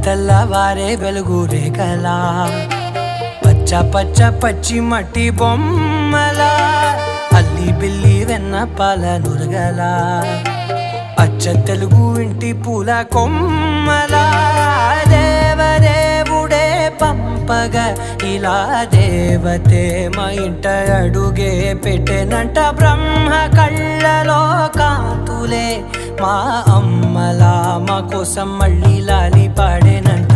తెల్లవారే వెలుగు రేఖలా పచ్చ పచ్చ పచ్చి మట్టి బొమ్మలా అల్లి బిల్లి వెన్న పాల నురగలా అచ్చ తెలుగు ఇంటి పూల కొమ్మలా దేవదేవుడే పంపగా ఇలా దేవతే మా ఇంట అడుగే పెట్టెనంట బ్రహ్మ కళ్ళలో కాంతులే మా అమ్మలా మా కోసం మళ్ళీ లాలి పాడేనంట.